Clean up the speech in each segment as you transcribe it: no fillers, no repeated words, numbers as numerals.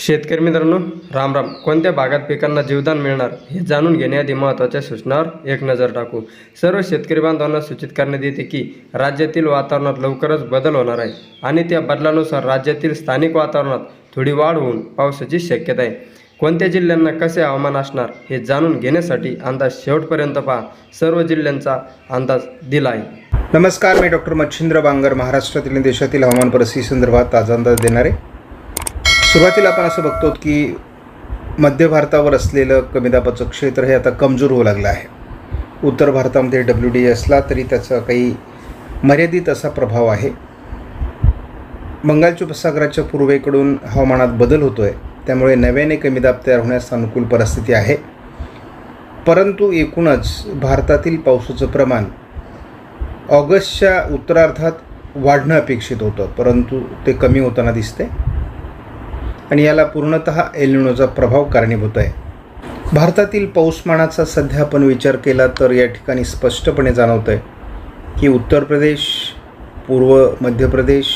शेतकरी मित्रांनो, राम राम. कोणत्या भागात पिकांना जीवदान मिळणार हे जाणून घेण्याआधी महत्त्वाच्या सूचनावर एक नजर टाकू. सर्व शेतकरी बांधवांना सूचित करण्यात येते की राज्यातील वातावरणात लवकरच बदल होणार आहे आणि त्या बदलानुसार राज्यातील स्थानिक वातावरणात थोडी वाढ होऊन पावसाची शक्यता आहे. कोणत्या जिल्ह्यांना कसे हवामान असणार हे जाणून घेण्यासाठी अंदाज शेवटपर्यंत पहा. सर्व जिल्ह्यांचा अंदाज दिला आहे. नमस्कार, मी डॉक्टर मच्छिंद्र बांगर महाराष्ट्रातील आणि देशातील हवामान परिस्थिती संदर्भात ताजा अंदाज देणार आहे. सुरुवातीला आपण असं बघतो की मध्य भारतावर असलेलं कमी दाबाचं क्षेत्र हे आता कमजोर होऊ लागलं आहे. उत्तर भारतामध्ये WD असला तरी त्याचा काही मर्यादित असा प्रभाव आहे. बंगालच्या उपसागराच्या पूर्वेकडून हवामानात बदल होतो आहे, त्यामुळे नव्याने कमी दाब तयार होण्यास अनुकूल परिस्थिती आहे. परंतु एकूणच भारतातील पावसाचं प्रमाण ऑगस्टच्या उत्तरार्धात वाढणं अपेक्षित होतं, परंतु ते कमी होताना दिसते आणि याला पूर्णतः एल निनोचा प्रभाव कारणीभूत आहे. भारतातील पाऊसमानाचा सध्या आपण विचार केला तर या ठिकाणी स्पष्टपणे जाणवतं आहे की उत्तर प्रदेश, पूर्व मध्य प्रदेश,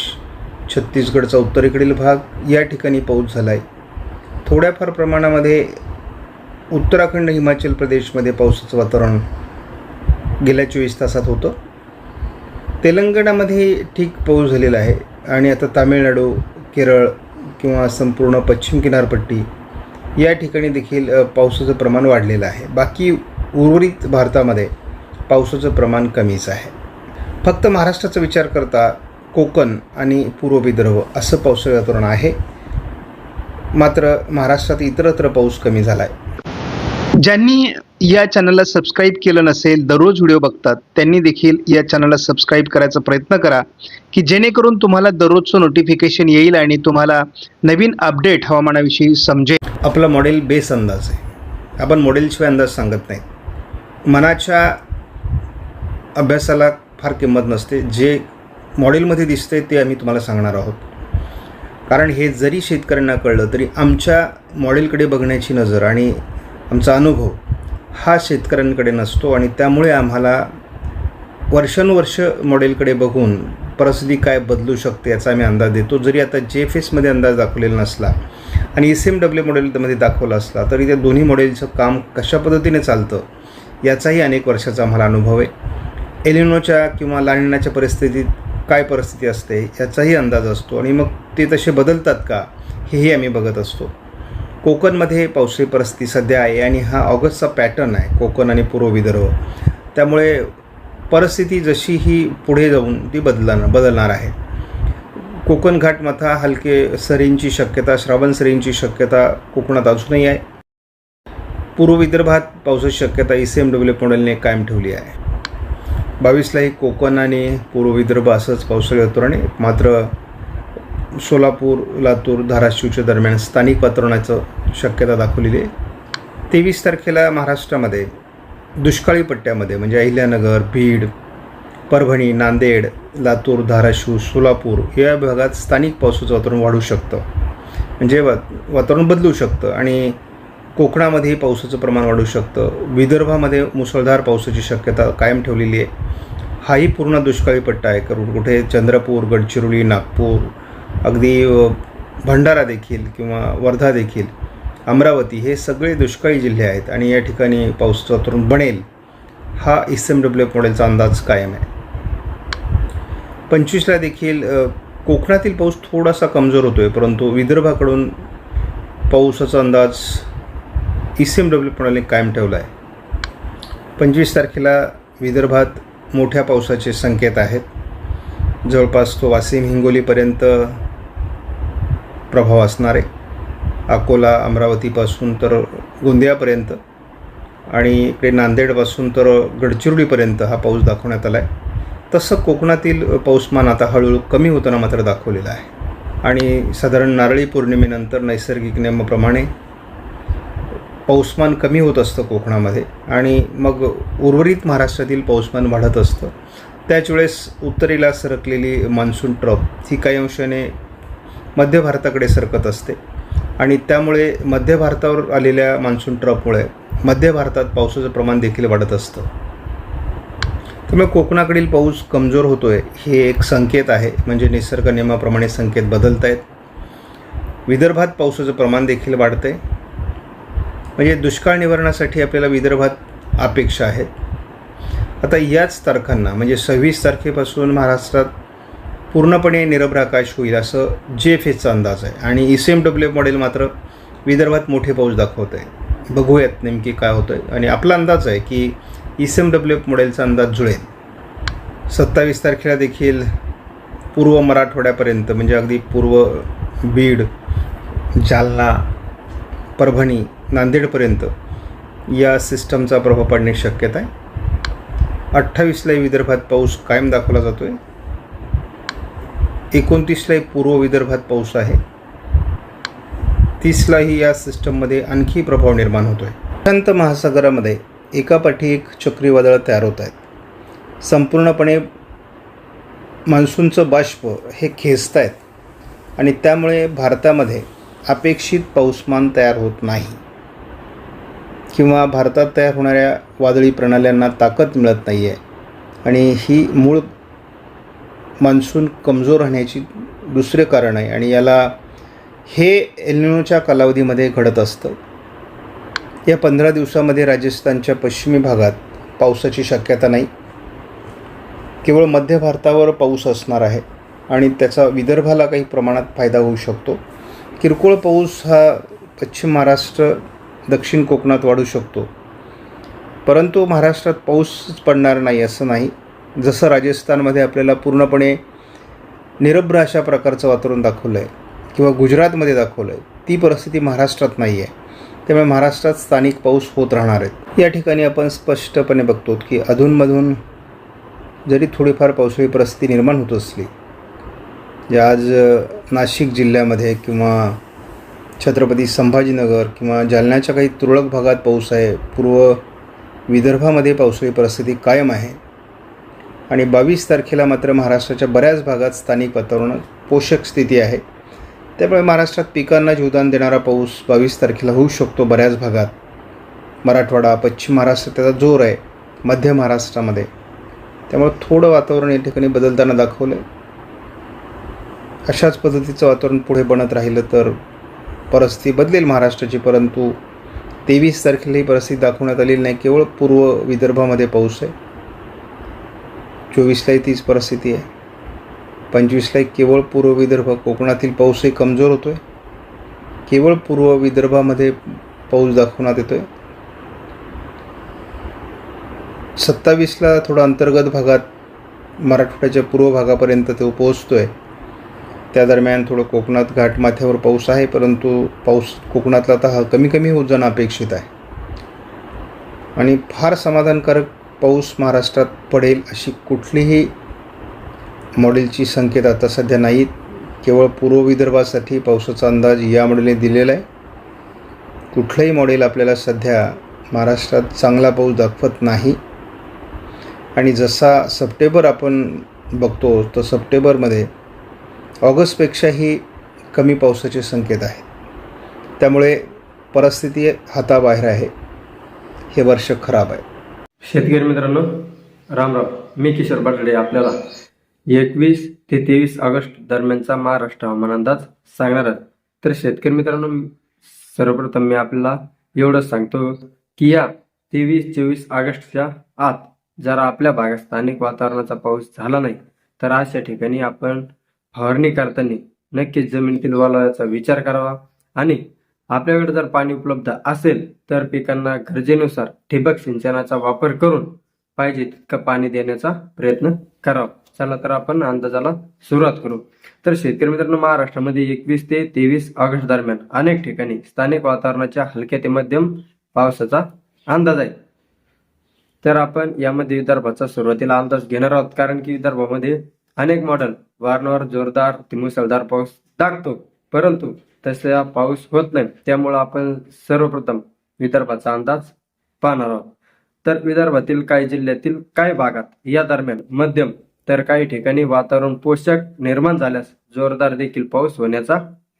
छत्तीसगडचा उत्तरेकडील भाग या ठिकाणी पाऊस झाला आहे. थोड्याफार प्रमाणामध्ये उत्तराखंड, हिमाचल प्रदेशमध्ये पावसाचं वातावरण गेल्या 24 तासात होतं. तेलंगणामध्ये ठीक पाऊस झालेला आहे आणि आता तामिळनाडू, केरळ किंवा संपूर्ण पश्चिम किनारपट्टी या ठिकाणी देखील पावसाचं प्रमाण वाढलेलं आहे. बाकी उर्वरित भारतामध्ये पावसाचं प्रमाण कमीच आहे. फक्त महाराष्ट्राचा विचार करता कोकण आणि पूर्व विदर्भ असं पावसाळी वातावरण आहे. मात्र महाराष्ट्रात इतरत्र पाऊस कमी झाला आहे. ज्यांनी या चॅनलला सबस्क्राईब केलं नसेल, दररोज व्हिडिओ बघतात, त्यांनी देखील या चॅनलला सबस्क्राईब करायचा प्रयत्न करा की जेणेकरून तुम्हाला दररोजचं नोटिफिकेशन येईल आणि तुम्हाला नवीन अपडेट हवामानाविषयी समजेल. आपलं मॉडेल बेस अंदाज आहे. आपण मॉडेलशिवाय अंदाज सांगत नाही. मनाच्या अभ्यासाला फार किंमत नसते. जे मॉडेलमध्ये दिसते ते आम्ही तुम्हाला सांगणार आहोत. कारण हे जरी शेतकऱ्यांना कळलं तरी आमच्या मॉडेलकडे बघण्याची नजर आणि आमचा अनुभव हा शेतकऱ्यांकडे नसतो आणि त्यामुळे आम्हाला वर्षानुवर्ष मॉडेलकडे बघून परिस्थिती काय बदलू शकते याचा आम्ही अंदाज देतो. जरी आता JFSमध्ये अंदाज दाखवलेला नसला आणि SMW मॉडेलमध्ये दाखवला असला तरी त्या दोन्ही मॉडेलचं काम कशा पद्धतीने चालतं याचाही अनेक वर्षाचा आम्हाला अनुभव आहे. एल निनोच्या किंवा ला निनाच्या परिस्थितीत काय परिस्थिती असते याचाही अंदाज असतो आणि मग ते तसे बदलतात का हेही आम्ही बघत असतो. कोकणमध्ये पावसाळी परिस्थिती सध्या आहे आणि हा ऑगस्टचा पॅटर्न आहे कोकण आणि पूर्व विदर्भ. त्यामुळे परिस्थिती जशी ही पुढे जाऊन ती बदलणार आहे. कोकण घाटमथा हलके सरींची शक्यता, श्रावण सरींची शक्यता कोकणात अजूनही आहे. पूर्व विदर्भात पावसाची शक्यता SMW मॉडेलने कायम ठेवली आहे. 22लाही कोकण आणि पूर्व विदर्भ असंच पावसाळी वातावरण आहे. मात्र सोलापूर, लातूर, धाराशिवच्या दरम्यान स्थानिक वातावरणाचं शक्यता दाखवलेली आहे. 23 तारखेला महाराष्ट्रामध्ये दुष्काळी पट्ट्यामध्ये म्हणजे अहिल्यानगर, बीड, परभणी, नांदेड, लातूर, धाराशिव, सोलापूर या भागात स्थानिक पावसाचं वातावरण वाढू शकतं. म्हणजे वातावरण बदलू शकतं आणि कोकणामध्येही पावसाचं प्रमाण वाढू शकतं. विदर्भामध्ये मुसळधार पावसाची शक्यता कायम ठेवलेली आहे. हाही पूर्ण दुष्काळी पट्टा आहे. कुठे चंद्रपूर, गडचिरोली, नागपूर, अगदी भंडारा देखील किंवा वर्धा देखील, अमरावती हे सगळे दुष्काळी जिल्हे आहेत आणि या ठिकाणी पावसाचं वातावरण बनेल हा SMW मॉडेलचा अंदाज कायम आहे. 25ला देखील कोकणातील पाऊस थोडासा कमजोर होतो आहे, परंतु विदर्भाकडून पावसाचा अंदाज SMW मॉडेलने कायम ठेवला आहे. 25 तारखेला विदर्भात मोठ्या पावसाचे संकेत आहेत. जवळपास तो वाशिम, हिंगोलीपर्यंत प्रभाव असणार आहे. अकोला, अमरावतीपासून तर गोंदियापर्यंत आणि इकडे नांदेडपासून तर गडचिरोलीपर्यंत हा पाऊस दाखवण्यात आला आहे. तसं कोकणातील पाऊसमान आता हळूहळू कमी होताना मात्र दाखवलेलं आहे आणि साधारण नारळी पौर्णिमेनंतर नैसर्गिक नियमाप्रमाणे पाऊसमान कमी होत असतं कोकणामध्ये आणि मग उर्वरित महाराष्ट्रातील पाऊसमान वाढत असतं. त्याच वेळेस उत्तरेला सरकलेली मान्सून ट्रफ ही काही अंशाने मध्य भारताकडे सरकत असते आणि त्यामुळे मध्य भारतावर आलेल्या मान्सून ट्रफमुळे मध्य भारतात पावसाचं प्रमाण देखील वाढत असतं. त्यामुळे कोकणाकडील पाऊस कमजोर होतो आहे हे एक संकेत आहे. म्हणजे निसर्ग नियमाप्रमाणे संकेत बदलत आहेत. विदर्भात पावसाचं प्रमाण देखील वाढतं आहे. म्हणजे दुष्काळ निवारणासाठी आपल्याला विदर्भात अपेक्षा आहेत. आता याच तारखांना म्हणजे 26 तारखेपासून महाराष्ट्रात पूर्णपणे निरभ्र आकाश होईल असं JFHचा अंदाज आहे. आणि ECMWF मॉडेल मात्र विदर्भात मोठे पाऊस दाखवत आहे. बघूयात नेमकी काय होतं आहे. आणि आपला अंदाज आहे की ECMWF मॉडेलचा अंदाज जुळेल. 27 तारखेला देखील पूर्व मराठवाड्यापर्यंत म्हणजे अगदी पूर्व बीड, जालना, परभणी, नांदेडपर्यंत या सिस्टमचा प्रभाव पडण्याची शक्यता आहे. 28लाही विदर्भात पाऊस कायम दाखवला जातो आहे. 29लाही पूर्व विदर्भात पाऊस आहे. 30लाही या सिस्टममध्ये आणखी प्रभाव निर्माण होतो आहे. प्रशांत महासागरामध्ये एकापाठी एक चक्रीवादळं तयार होत आहेत. संपूर्णपणे मान्सूनचं बाष्प हे खेचत आहेत आणि त्यामुळे भारतामध्ये अपेक्षित पाऊसमान तयार होत नाही किंवा भारतात तयार होणाऱ्या वादळी प्रणाल्यांना ताकद मिळत नाही आहे. आणि ही मूळ मान्सून कमजोर राहण्याची दुसरे कारण आहे. आणि याला हे एल निनोच्या कालावधीमध्ये घडत असतं. या 15 दिवसामध्ये राजस्थानच्या पश्चिमी भागात पावसाची शक्यता नाही. केवळ मध्य भारतावर पाऊस असणार आहे आणि त्याचा विदर्भाला काही प्रमाणात फायदा होऊ शकतो. किरकोळ पाऊस हा पश्चिम महाराष्ट्र, दक्षिण कोकणात वाढू शकतो. परंतु महाराष्ट्रात पाऊसच पडणार नाही असं नाही. जसं राजस्थानमध्ये आपल्याला पूर्णपणे निरभ्र अशा प्रकारचं वातावरण दाखवलं आहे किंवा गुजरातमध्ये दाखवलं आहे, ती परिस्थिती महाराष्ट्रात नाही आहे. त्यामुळे महाराष्ट्रात स्थानिक पाऊस होत राहणार आहेत. या ठिकाणी आपण स्पष्टपणे बघतो की अधूनमधून जरी थोडीफार पावसाळी परिस्थिती निर्माण होत असली, जे आज नाशिक जिल्ह्यामध्ये किंवा छत्रपती संभाजीनगर किंवा जालन्याच्या काही तुरळक भागात पाऊस आहे, पूर्व विदर्भामध्ये पावसाळी परिस्थिती कायम आहे. आणि 22 तारखेला मात्र महाराष्ट्राच्या बऱ्याच भागात स्थानिक वातावरणात पोषक स्थिती आहे. त्यामुळे महाराष्ट्रात पिकांना जीवदान देणारा पाऊस 22 तारखेला होऊ शकतो बऱ्याच भागात. मराठवाडा, पश्चिम महाराष्ट्र त्याचा जोर आहे, मध्य महाराष्ट्रामध्ये. त्यामुळे थोडं वातावरण या ठिकाणी बदलताना दाखवलं आहे. अशाच पद्धतीचं वातावरण पुढे बनत राहिलं तर परिस्थिती बदलेल महाराष्ट्राची. परंतु 23 तारखेला ही परिस्थिती दाखवण्यात आलेली नाही. केवळ पूर्व विदर्भामध्ये पाऊस आहे. 24लाही तीच परिस्थिती आहे. 25लाही केवळ पूर्व विदर्भ, कोकणातील पाऊसही कमजोर होतो आहे. केवळ पूर्व विदर्भामध्ये पाऊस दाखवण्यात येतो आहे. 27ला थोडा अंतर्गत भागात मराठवाड्याच्या पूर्व भागापर्यंत तो पोहोचतो आहे. त्या दरम्यान थोडं कोकणात घाटमाथ्यावर पाऊस आहे, परंतु पाऊस कोकणातला आता हा कमी कमी होत जाणं अपेक्षित आहे. आणि फार समाधानकारक पाऊस महाराष्ट्रात पडेल अशी कुठलीही मॉडेलची संकेत आता सध्या नाहीत. केवळ पूर्व विदर्भासाठी पावसाचा अंदाज या मॉडेलने दिलेला आहे. कुठलंही मॉडेल आपल्याला सध्या महाराष्ट्रात चांगला पाऊस दाखवत नाही. आणि जसा सप्टेंबर आपण बघतो तर सप्टेंबरमध्ये ऑगस्टपेक्षाही कमी पावसाचे संकेत आहेत. त्यामुळे परिस्थिती हाताबाहेर आहे. हे वर्ष खराब आहे. शेतकरी मित्रांनो, राम राम. मी किशोर बाटले आपल्याला 21 ते 23 ऑगस्ट दरम्यानचा महाराष्ट्र हवामान अंदाज सांगणार आहे. तर शेतकरी मित्रांनो, सर्वप्रथम मी आपल्याला एवढंच सांगतो की या 23-24 ऑगस्टच्या आत जर आपल्या भागात स्थानिक वातावरणाचा पाऊस झाला नाही तर अशा ठिकाणी आपण फवारणी करताना नक्कीच जमिनीतील ओलाव्याचा विचार करावा. आणि आपल्याकडे जर पाणी उपलब्ध असेल तर पिकांना गरजेनुसार ठिबक सिंचनाचा वापर करून पाहिजे तितकं पाणी देण्याचा प्रयत्न करावा. चला तर आपण अंदाजाला सुरुवात करू. तर शेतकरी मित्रांनो, महाराष्ट्रामध्ये 21 ते 23 ऑगस्ट दरम्यान अनेक ठिकाणी स्थानिक वातावरणाच्या हलक्या ते मध्यम पावसाचा अंदाज आहे. तर आपण यामध्ये विदर्भाचा सुरुवातीला अंदाज घेणार आहोत, कारण की विदर्भामध्ये अनेक मॉडेल वारंवार जोरदार ते मुसळधार पाऊस दाखवतो, परंतु तसा पाऊस होत नाही. त्यामुळे आपण सर्वप्रथम विदर्भाचा अंदाज पाहणार आहोत. तर विदर्भातील काही जिल्ह्यातील काही भागात या दरम्यान मध्यम तर काही ठिकाणी वातावरण पोषक निर्माण झाल्यास जोरदार देखील पाऊस होण्याचा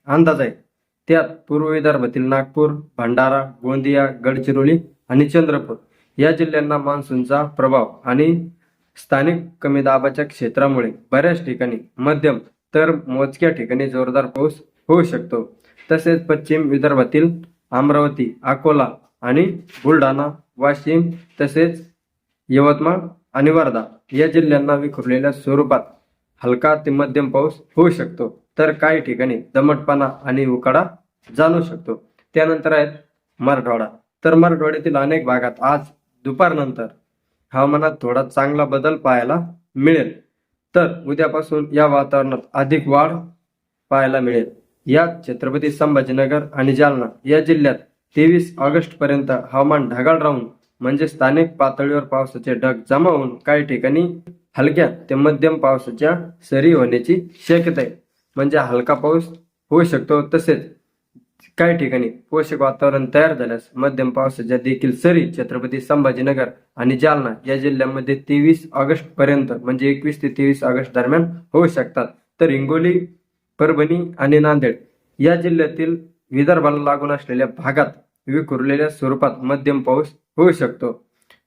अंदाज आहे. त्यात पूर्व विदर्भातील नागपूर, भंडारा, गोंदिया, गडचिरोली आणि चंद्रपूर या जिल्ह्यांना मान्सूनचा प्रभाव आणि स्थानिक कमी दाबाच्या क्षेत्रामुळे बऱ्याच ठिकाणी मध्यम तर मोजक्या ठिकाणी जोरदार पाऊस होऊ शकतो. तसेच पश्चिम विदर्भातील अमरावती, अकोला आणि बुलढाणा, वाशिम तसेच यवतमाळ आणि वर्धा या जिल्ह्यांना विखुरलेल्या स्वरूपात हलका ते मध्यम पाऊस होऊ शकतो, तर काही ठिकाणी दमटपणा आणि उकाडा जाणवू शकतो. त्यानंतर आहेत मराठवाडा. तर मराठवाड्यातील अनेक भागात आज दुपारनंतर हवामानात थोडा चांगला बदल पाहायला मिळेल. तर उद्यापासून या वातावरणात अधिक वाढ पाहायला मिळेल. यात छत्रपती संभाजीनगर आणि जालना या जिल्ह्यात 23 ऑगस्ट पर्यंत हवामान ढगाळ राहून म्हणजे स्थानिक पातळीवर पावसाचे ढग जमा होऊन काही ठिकाणी हलक्या ते मध्यम पावसाच्या सरी होण्याची शक्यता आहे. म्हणजे हलका पाऊस होऊ शकतो. तसेच काही ठिकाणी पोषक वातावरण तयार झाल्यास मध्यम पावसाच्या देखील सरी छत्रपती संभाजीनगर आणि जालना या जिल्ह्यांमध्ये 23 ऑगस्ट पर्यंत म्हणजे 21 ते 23 ऑगस्ट दरम्यान होऊ शकतात. तर हिंगोली, परभणी आणि नांदेड या जिल्ह्यातील विदर्भाला लागून असलेल्या भागात विखुरलेल्या स्वरूपात मध्यम पाऊस होऊ शकतो.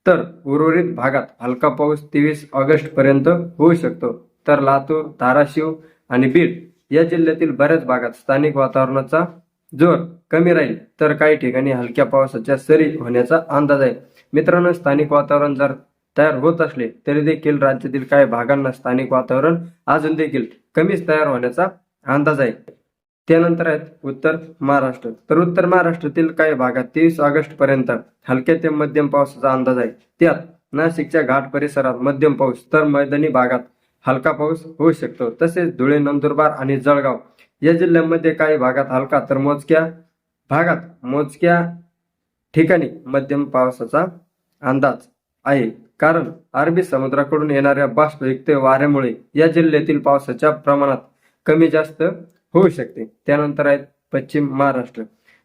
तर उर्वरित भागात हलका पाऊस 23 ऑगस्ट पर्यंत होऊ शकतो. तर लातूर, धाराशिव आणि बीड या जिल्ह्यातील बऱ्याच भागात स्थानिक वातावरणाचा जोर कमी राहील, तर काही ठिकाणी हलक्या पावसाच्या सरी होण्याचा अंदाज आहे. मित्रांनो, स्थानिक वातावरण जर तयार होत असले तरी देखील राज्यातील काही भागांना स्थानिक वातावरण अजून देखील कमीच तयार होण्याचा अंदाज आहे. त्यानंतर आहेत उत्तर महाराष्ट्र. तर उत्तर महाराष्ट्रातील काही भागात 23 ऑगस्ट पर्यंत हलक्या ते मध्यम पावसाचा अंदाज आहे. त्यात नाशिकच्या घाट परिसरात मध्यम पाऊस, तर मैदानी भागात हलका पाऊस होऊ शकतो. तसेच धुळे, नंदुरबार आणि जळगाव या जिल्ह्यांमध्ये काही भागात हलका तर मोजक्या ठिकाणी मध्यम पावसाचा अंदाज आहे. कारण अरबी समुद्राकडून येणाऱ्या बाष्पयुक्त वाऱ्यामुळे या जिल्ह्यातील पावसाच्या प्रमाणात कमी जास्त होऊ शकते. त्यानंतर आहेत पश्चिम महाराष्ट्र.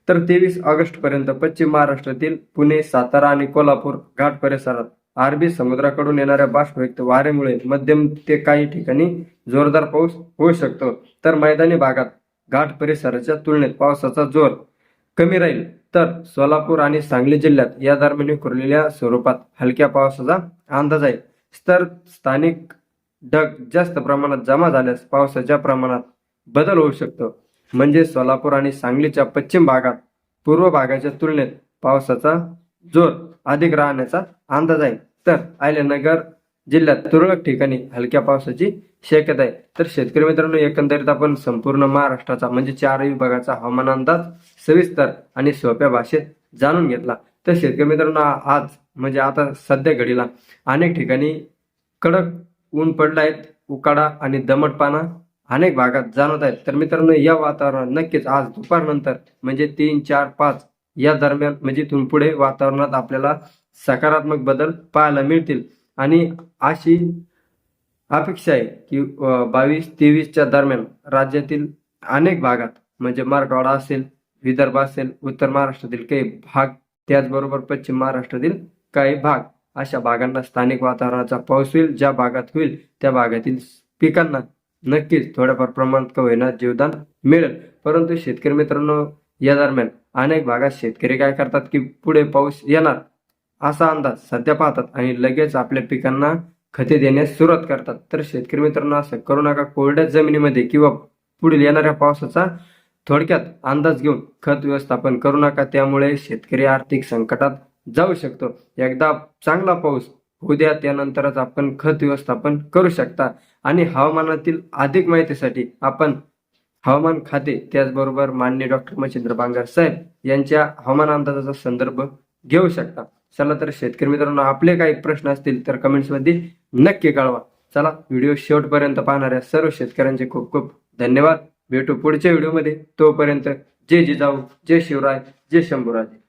तर 23 ऑगस्ट पर्यंत पश्चिम महाराष्ट्रातील पुणे, सातारा आणि कोल्हापूर घाट परिसरात अरबी समुद्राकडून येणाऱ्या बाष्पयुक्त वाऱ्यामुळे मध्यम ते काही ठिकाणी जोरदार पाऊस होऊ शकतो. तर मैदानी भागात घाट परिसराच्या तुलनेत पावसाचा जोर कमी राहील. तर सोलापूर आणि सांगली जिल्ह्यात या दरम्यान विखुरलेल्या स्वरूपात हलक्या पावसाचा अंदाज आहे. तर स्थानिक ढग जास्त प्रमाणात जमा झाल्यास पावसाच्या प्रमाणात बदल होऊ शकतो. म्हणजे सोलापूर आणि सांगलीच्या पश्चिम भागात पूर्व भागाच्या तुलनेत पावसाचा जोर अधिक राहण्याचा अंदाज आहे. तर अहिल्यानगर जिल्ह्यात तुरळक ठिकाणी हलक्या पावसाची शक्यता आहे. तर शेतकरी मित्रांनो, एकंदरीत आपण संपूर्ण महाराष्ट्राचा म्हणजे 4 विभागाचा हवामान अंदाज सविस्तर आणि सोप्या भाषेत जाणून घेतला. तर शेतकरी मित्रांनो, आज म्हणजे आता सध्या घडीला अनेक ठिकाणी कडक ऊन पडलं आहेत, उकाडा आणि दमटपणा अनेक भागात जाणवत आहेत. तर मित्रांनो, या वातावरणात नक्कीच आज दुपारनंतर म्हणजे 3, 4, 5 या दरम्यान म्हणजे इथून पुढे वातावरणात आपल्याला सकारात्मक बदल पाहायला मिळतील. आणि अशी अपेक्षा आहे की 22-23च्या दरम्यान राज्यातील अनेक भागात म्हणजे मराठवाडा असेल, विदर्भ असेल, उत्तर महाराष्ट्रातील काही भाग, त्याचबरोबर पश्चिम महाराष्ट्रातील काही भाग, अशा भागांना स्थानिक वातावरणाचा पाऊस होईल. ज्या भागात होईल त्या भागातील पिकांना नक्कीच थोड्याफार प्रमाणात का होईना जीवदान मिळेल. परंतु शेतकरी मित्रांनो, या दरम्यान अनेक भागात शेतकरी काय करतात की पुढे पाऊस येणार असा अंदाज सध्या पाहतात आणि लगेच आपल्या पिकांना खते देण्यास सुरुवात करतात. तर शेतकरी मित्रांनो, असं करू नका. कोरड्या जमिनीमध्ये किंवा पुढील येणाऱ्या पावसाचा थोडक्यात अंदाज घेऊन खत व्यवस्थापन करू नका. त्यामुळे शेतकरी आर्थिक संकटात जाऊ शकतो. एकदा चांगला पाऊस होऊ द्या, त्यानंतरच आपण खत व्यवस्थापन करू शकता. आणि हवामानातील अधिक माहितीसाठी आपण हवामान खाते त्याचबरोबर माननीय डॉक्टर मच्छिंद्र बांगर साहेब यांच्या हवामान अंदाजाचा संदर्भ घेऊ शकता. चला तर शेतकरी मित्रांनो, आपले काही प्रश्न असतील तर कमेंट्समध्ये नक्की कळवा. चला, व्हिडिओ शेवटपर्यंत पाहणाऱ्या सर्व शेतकऱ्यांचे खूप खूप धन्यवाद. भेटू पुढच्या व्हिडिओमध्ये. तोपर्यंत जय जिजाऊ, जय शिवराय, जय शंभूराजे.